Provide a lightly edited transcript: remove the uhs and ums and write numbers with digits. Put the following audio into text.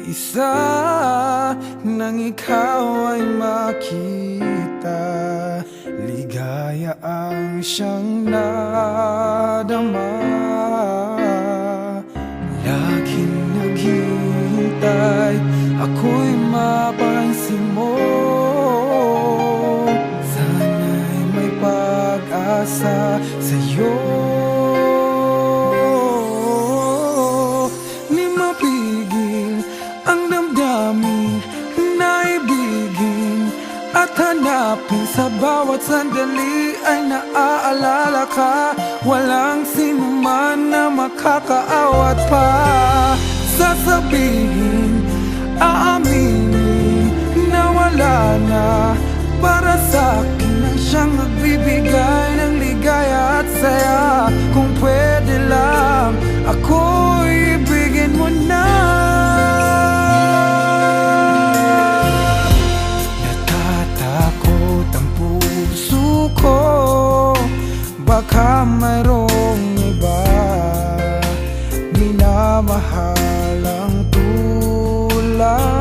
Isa nang ikaw ay makita, ligaya ang siyang nadama. Laging naghihintay, ako'y mapansin mo. Sana'y may pag-asa sa'yo. Ni mapigil ang damdamin na ibigin at hanapin, sa bawat sandali ay naaalala ka. Walang sinuman na makakaawat pa. Sasabihin, aaminin na wala na. Para sa'kin ang siyang nagbibigay ng ligaya at saya. Kung pwede lang, ako'y ibigin mo na. Natatakot ang puso ko, baka mayroong iba minamahal ang tulad